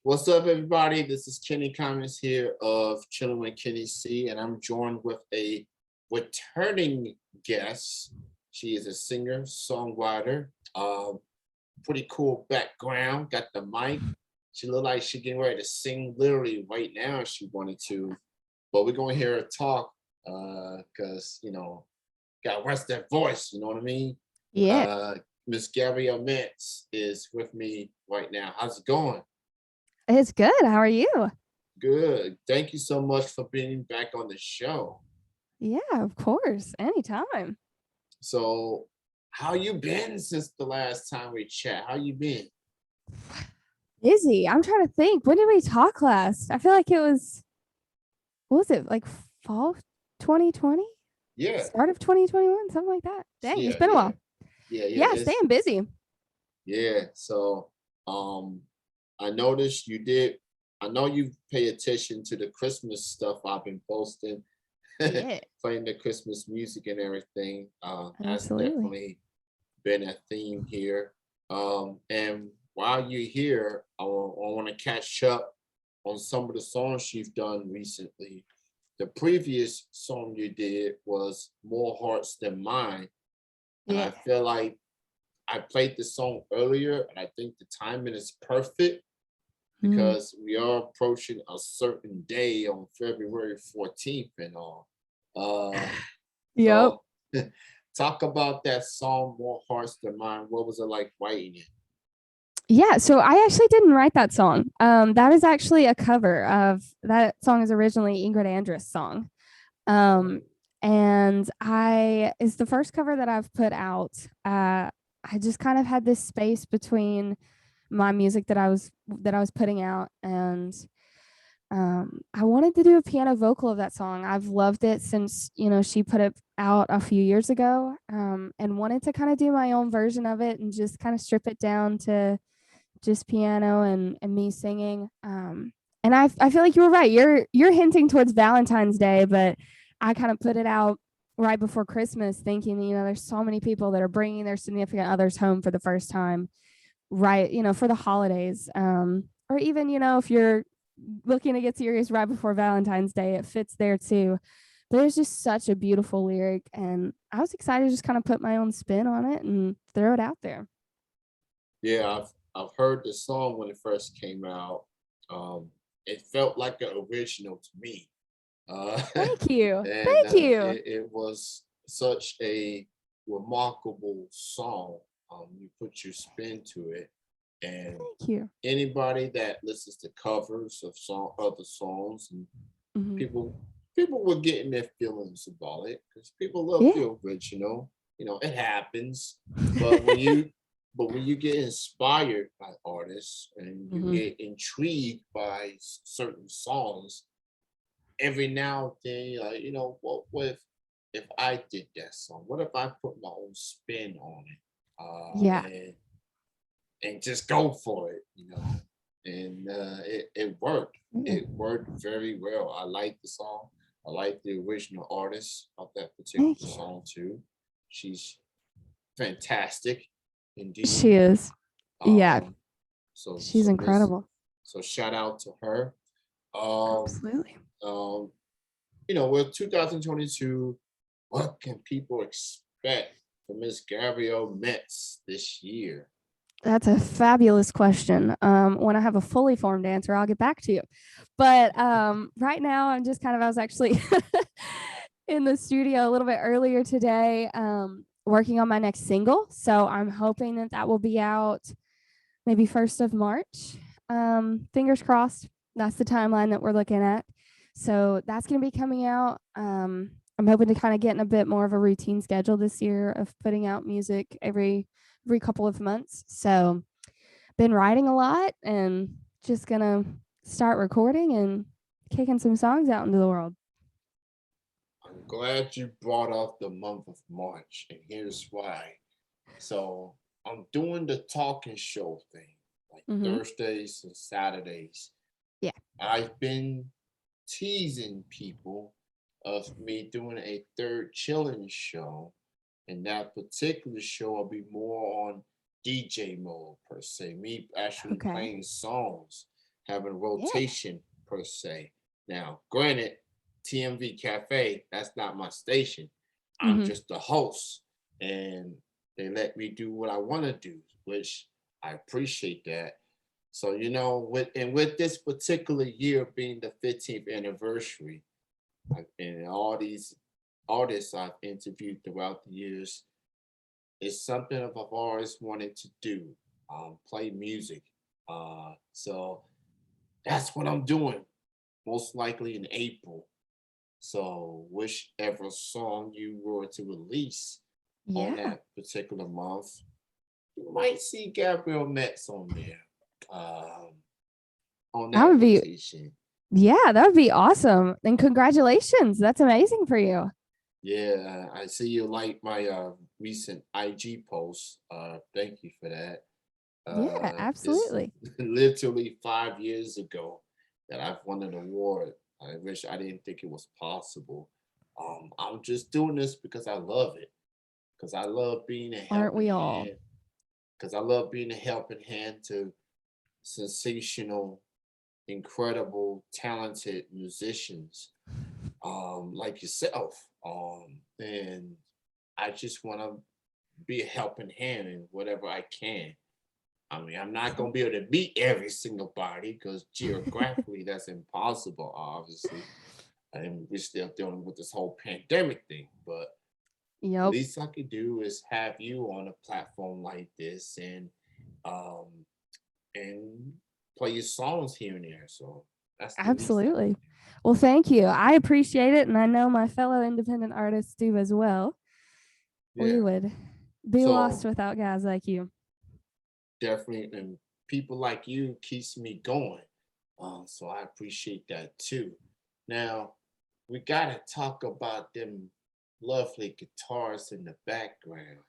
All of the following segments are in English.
What's up, everybody? This is Kenny Comments here of Chilling with Kenny C, and I'm joined with a returning guest. She is a singer, songwriter, pretty cool background. Got the mic. She looked like she getting ready to sing literally right now if she wanted to, but we're gonna hear her talk because got to rest that voice. You know what I mean? Yeah, Uh, Miss Gabrielle Metz is with me right now. How's it going? it's good. How are you? Good. Thank you so much for being back on the show. Yeah, of course. Anytime. So, how you been since the last time we chat? How you been? Busy. I'm trying to think. When did we talk last? I feel like it was, what was it, like fall 2020? Yeah, Start of 2021? Something like that. Dang, it's yeah, been a yeah, while. yeah. Yeah, staying busy. Yeah. So, um, I noticed you did. I know you pay attention to the Christmas stuff I've been posting, Yeah, playing the Christmas music and everything. That's absolutely. definitely been a theme here. And while you're here, I want to catch up on some of the songs you've done recently. The previous song you did was More Hearts Than Mine. And Yeah. I feel like I played the song earlier, and I think the timing is perfect Mm. because we are approaching a certain day on February 14th and all. Uh, Yep. so talk about that song, More Hearts Than Mine. What was it like writing it? Yeah, so I actually didn't write that song. That is actually a cover of that song is originally Ingrid Andress' song. Um, Oh, and I is the first cover that I've put out. I just kind of had this space between my music that I was putting out, and I wanted to do a piano vocal of that song. I've loved it since she put it out a few years ago, and wanted to kind of do my own version of it and just kind of strip it down to just piano and me singing. And I feel like you were right. You're hinting towards Valentine's Day, but I kind of put it out right before Christmas, thinking there's so many people that are bringing their significant others home for the first time, right? For the holidays, or even if you're looking to get serious right before Valentine's Day, it fits there too. But it's just such a beautiful lyric, and I was excited to just kind of put my own spin on it and throw it out there. yeah, I've heard the song when it first came out. Um, it felt like an original to me. Uh, Thank you. and Thank you. it was such a remarkable song. You put your spin to it, and Thank you. anybody that listens to covers of other songs, and Mhm. people people were getting their feelings about it because people love Yeah. the original. It happens, but when you get inspired by artists and you Mhm. get intrigued by certain songs, every now and then, you're like, what if I did that song? What if I put my own spin on it? Yeah. And just go for it. And it worked. Yeah. It worked very well. I like the song. I like the original artist of that particular Thank you. song too. She's fantastic She indeed. is. Yeah. Um, so She's so Miss incredible. so shout out to her. Um, Absolutely. um, with 2022, what can people expect from Miss Gabrielle Metz this year? That's a fabulous question. When I have a fully formed answer, I'll get back to you. But right now, I was actually in the studio a little bit earlier today, working on my next single. So I'm hoping that that will be out maybe 1st of March. Fingers crossed. That's the timeline that we're looking at. So that's going to be coming out. I'm hoping to kind of get in a bit more of a routine schedule this year of putting out music every couple of months. So been writing a lot and just gonna start recording and kicking some songs out into the world. I'm glad you brought up the month of March, and here's why. So I'm doing the talking show thing, like Mm-hmm. Thursdays and Saturdays. Yeah. I've been teasing people of me doing a third chilling show, and that particular show will be more on DJ mode per se, me actually Okay. playing songs. having Yeah. rotation per se. Now, granted, TMV Cafe, that's not my station. I'm Hmm. just the host, and they let me do what I want to do, which I appreciate that. So, with this particular year being the 15th anniversary, and all these artists I've interviewed throughout the years, it's something I've always wanted to do. Play music. So that's what I'm doing, most likely in April. So whichever song you were to release on Yeah. that particular month, you might see Gabrielle Metz on there, on That that would be, rotation. yeah, that would be awesome. And congratulations. That's amazing for you. Yeah, I see you like my recent IG post. Thank you for that. Yeah, It's absolutely. literally 5 years ago that I've won an award. I wish I didn't think it was possible. I'm just doing this because I love it. Because I love being a Aren't helping we all? hand. Because I love being a helping hand to sensational, incredible, talented musicians like yourself. And I just want to be a helping hand in whatever I can. I mean, I'm not going to be able to meet every single body because geographically that's impossible, obviously. And we're still dealing with this whole pandemic thing. But the Yep, least I could do is have you on a platform like this um, and play your songs here and there. So that's the least I absolutely. could do. Well, thank you. I appreciate it. And I know my fellow independent artists do as well. We Yeah. would be lost So without guys like you. definitely, and people like you keeps me going. So I appreciate that too. Now we gotta talk about them lovely guitars in the background.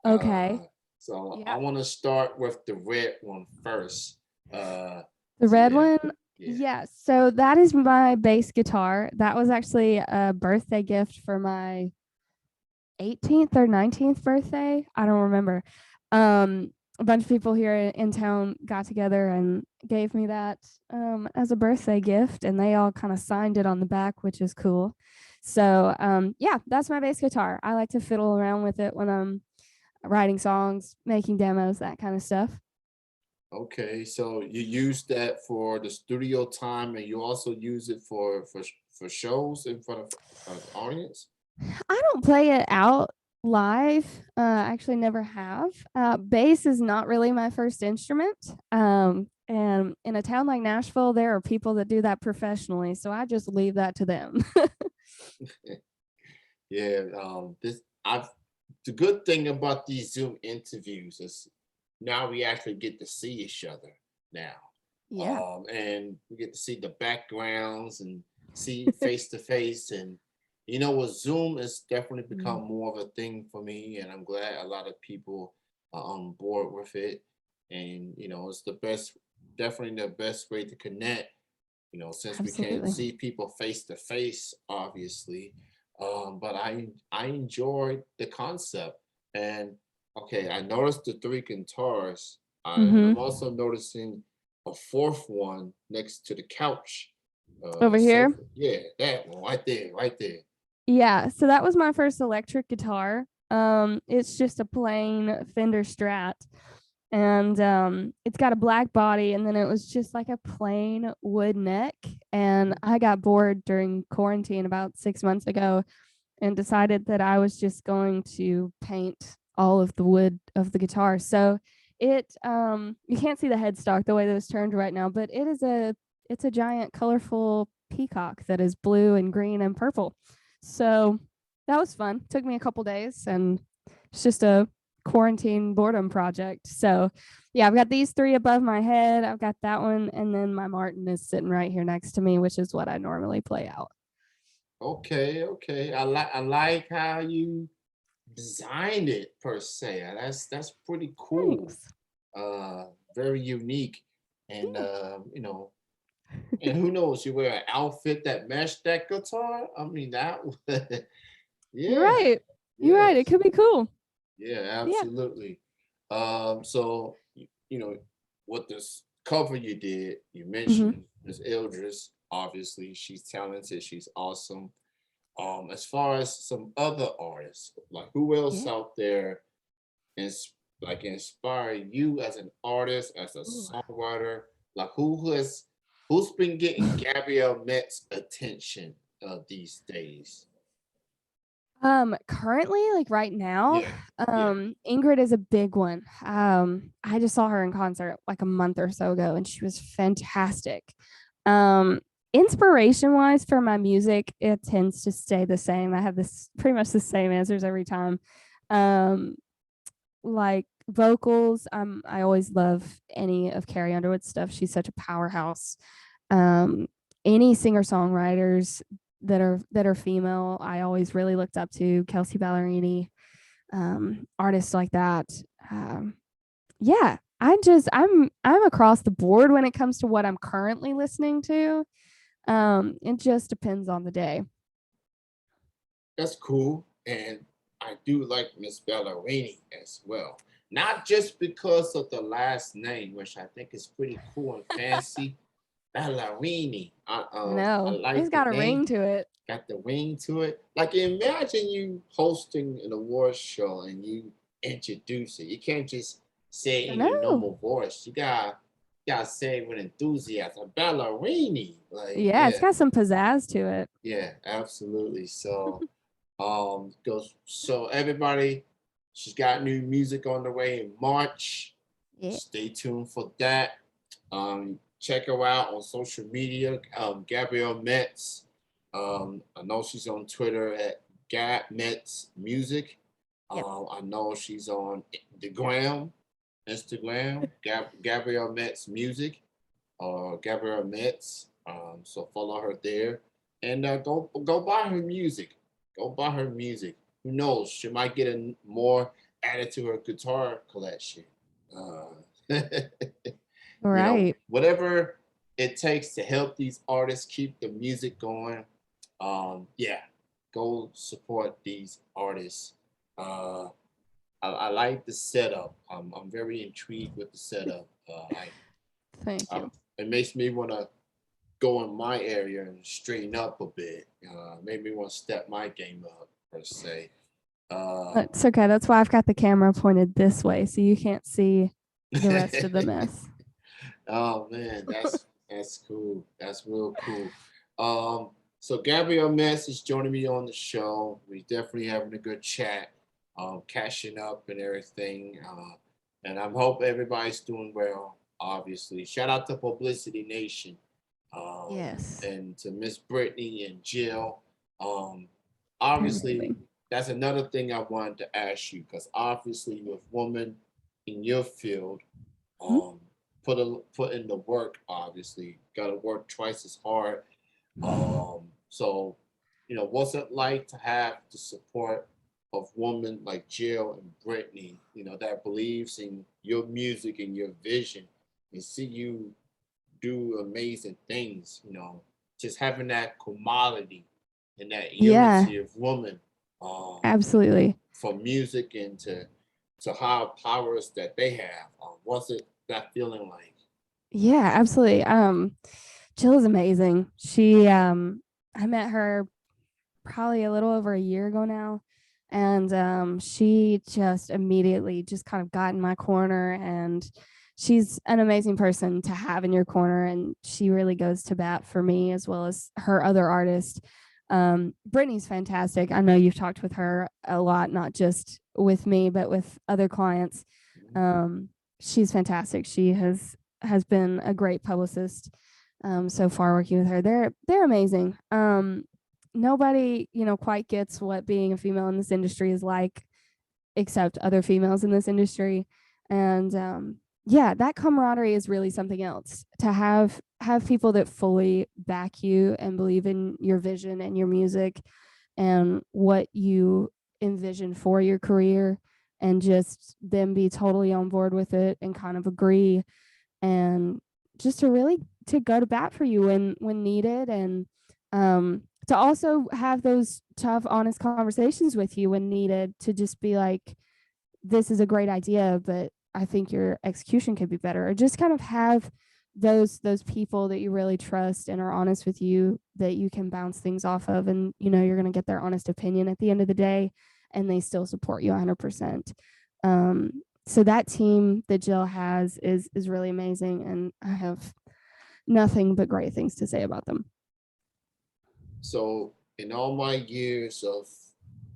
Okay. Uh, so I Yeah. want to start with the red one first. Uh, The so red yeah, one. yeah. Yeah. So that is my bass guitar. That was actually a birthday gift for my 18th or 19th birthday. I don't remember. A bunch of people here in town got together and gave me that as a birthday gift, and they all kind of signed it on the back, which is cool. So yeah, that's my bass guitar. I like to fiddle around with it when I'm writing songs, making demos, that kind of stuff. Okay, so you use that for the studio time, and you also use it for shows in front of audience. I don't play it out live. Actually, never have. Bass is not really my first instrument. And in a town like Nashville, there are people that do that professionally. So I just leave that to them. Yeah, this I've the good thing about these Zoom interviews is now we actually get to see each other now. Yeah, And we get to see the backgrounds and see face to face. And with Zoom has definitely mm, become more of a thing for me, and I'm glad a lot of people are on board with it. And it's the best, definitely the best way to connect. Since we can't absolutely. see people face to face, obviously. But I enjoyed the concept. And okay, I noticed the three guitars. I'm Hmm. also noticing a fourth one next to the couch, Over the here. sofa. Yeah, that one right there, right there. Yeah. So that was my first electric guitar. It's just a plain Fender Strat. And it's got a black body, and then it was just like a plain wood neck. And Mhm. I got bored during quarantine about 6 months ago and decided that I was just going to paint all of the wood of the guitar. So you can't see the headstock the way that it's turned right now, but it's a giant colorful peacock that is blue and green and purple. So that was fun. Took me a couple days, and it's just a quarantine boredom project. So yeah, I've got these three above my head. I've got that one, and then my Martin is sitting right here next to me, which is what I normally play out. Okay, okay. I like how you designed it per se. That's pretty cool. Thanks. Uh, Very unique, and Yeah. and who knows, you wear an outfit that matched that guitar. I mean, that would, You're yeah, right. You're right. It yes, could be cool. yeah, Yeah. absolutely. So with this cover you did, you Hmm. mentioned Miss Eldris. Obviously, she's talented. She's awesome. As far as some other artists, like who else Yeah. out there like inspire you as an artist, as a Ooh. songwriter? Like who's been getting Gabrielle Metz attention these days? Currently, like right now, Yeah, yeah. Ingrid is a big one. I just saw her in concert like a month or so ago, and she was fantastic. Um, Inspiration wise for my music, it tends to stay the same. I have this pretty much the same answers every time. Um, like vocals, I always love any of Carrie Underwood's stuff. She's such a powerhouse. Um, any singer songwriters that are female, I always really looked up to Kelsey Ballerini, artists like that. Um, yeah, I'm across the board when it comes to what I'm currently listening to. It just depends on the day. That's cool. And I do like Miss Ballerini as well. Not just because of the last name, which I think is pretty cool and fancy. Ballerini. I No, it's like the got a ring name. to it. Got the ring to it. Like imagine you hosting an awards show and you introduce it. You can't just say it I in your know. normal voice. You gotta say it with enthusiasm. Ballerini. Like, Yeah, it's yeah, got some pizzazz to it. yeah, absolutely. So goes so everybody, she's got new music on the way in March. Yeah. Stay tuned for that. Check her out on social media. Gabrielle Metz. I know she's on Twitter at Gab Metz Music. Yep. I know she's on the gram, Instagram, Gabrielle Metz Music, or Gabrielle Metz. So follow her there, and go buy her music. Go buy her music. Who knows? She might get a more added to her guitar collection. Uh, Right. whatever it takes to help these artists keep the music going. Yeah, go support these artists. Uh, I like the setup. I'm very intrigued with the setup. Thank you. It makes me want to go in my area and straighten up a bit. Made me want to step my game up per se. It's okay. That's why I've got the camera pointed this way so you can't see the rest of the mess. Oh man, that's cool. That's real cool. So Gabrielle Metz is joining me on the show. We definitely having a good chat, catching up and everything. And I hope everybody's doing well. Obviously, shout out to Publicity Nation, Yes. and to Miss Brittany and Jill. Um, obviously, Amazing. that's another thing I wanted to ask you because obviously, with women in your field, Mhm. um, put in the work. Obviously, got to work twice as hard. So, what's it like to have the support of women like Jill and Brittany? That believes in your music and your vision, and see you do amazing things. Just having that commodity and that Yeah, unity of women, um, absolutely. for music and to how powers that they have. What's it that feeling like? Yeah, absolutely. Jill is amazing. I met her probably a little over a year ago now. And she just immediately just kind of got in my corner, and she's an amazing person to have in your corner. And she really goes to bat for me as well as her other artists. Brittany's fantastic. I know you've talked with her a lot, not just with me, but with other clients. Um, she's fantastic. She has been a great publicist so far working with her. They're amazing. Nobody, quite gets what being a female in this industry is like, except other females in this industry. And yeah, that camaraderie is really something else. To have people that fully back you and believe in your vision and your music and what you envision for your career, and just them be totally on board with it and kind of agree, and just to go to bat for you when needed, and to also have those tough honest conversations with you when needed, to just be like, this is a great idea, but I think your execution could be better, or just kind of have those people that you really trust and are honest with you, that you can bounce things off of, and you know you're going to get their honest opinion at the end of the day, and they still support you 100%. So that team that Jill has is really amazing, and I have nothing but great things to say about them. So, in all my years of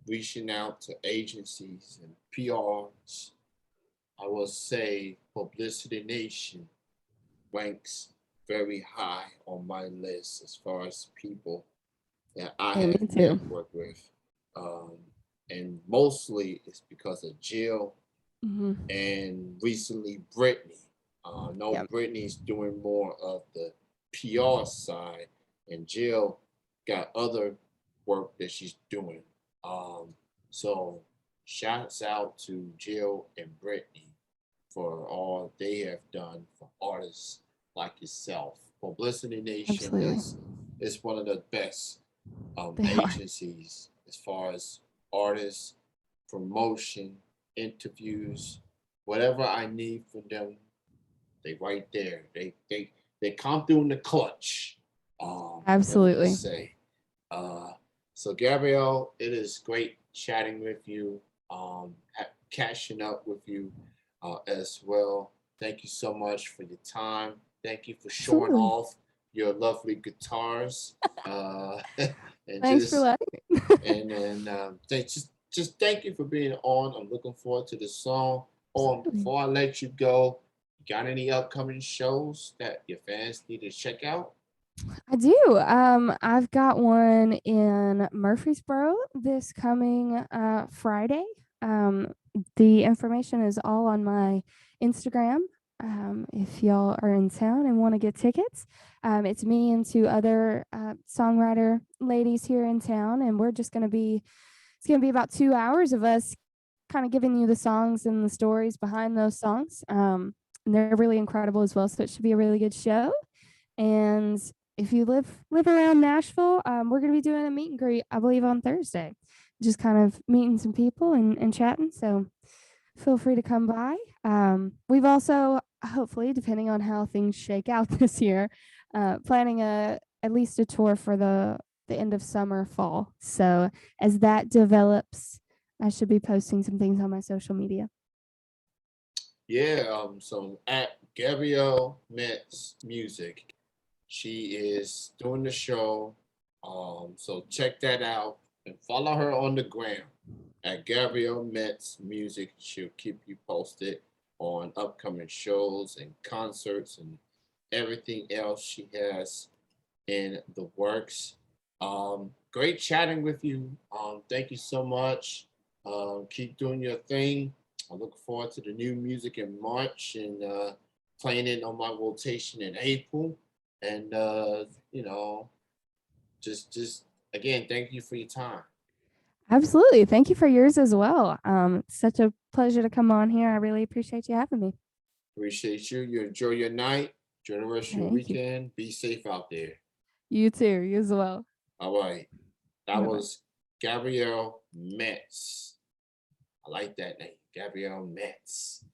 reaching out to agencies and PRs, I will say Publicity Nation ranks very high on my list as far as people that I Hey, me have too. networked with. Um, and mostly it's because of Jill Mm-hmm. and recently Brittany. I know Yep. Brittany's doing more of the PR side, and Jill got other work that she's doing. Um, so shouts out to Jill and Brittany for all they have done for artists like yourself. Publicity Nation Absolutely. is one of the best They are. agencies as far as artists, promotion, interviews, whatever I need from them, they right there. They come through in the clutch. Whatever to Absolutely. say. Uh, so Gabrielle, it is great chatting with you, catching up with you as well. Thank you so much for your time. Thank you for showing Absolutely. off your lovely guitars, and Thanks for just letting me. just thank you for being on. I'm looking forward to the song. Oh, and Absolutely. before I let you go, got any upcoming shows that your fans need to check out? I do. I've got one in Murfreesboro this coming Friday. The information is all on my Instagram. If y'all are in town and want to get tickets, it's me and two other songwriter ladies here in town, and we're just gonna be. It's gonna be about 2 hours of us kind of giving you the songs and the stories behind those songs. And they're really incredible as well, so it should be a really good show. And if you live around Nashville, we're gonna be doing a meet and greet, I believe, on Thursday. Just kind of meeting some people and chatting. So feel free to come by. We've also, hopefully, depending on how things shake out this year, planning at least a tour for the end of summer, fall. So as that develops, I should be posting some things on my social media. Yeah, so at Gabrielle Metz Music, she is doing the show. So check that out and follow her on the gram at Gabrielle Metz Music. She'll keep you posted on upcoming shows and concerts and everything else she has in the works. Great chatting with you. Thank you so much. Keep doing your thing. I look forward to the new music in March and playing it on my rotation in April. And you know, just again, thank you for your time. Absolutely. Thank you for yours as well. Such a pleasure to come on here. I really appreciate you having me. Appreciate you. You enjoy your night. Enjoy the rest of your Thank you. weekend. Be safe out there. You too. You as well. All right. That Bye bye. was Gabrielle Metz. I like that name, Gabrielle Metz.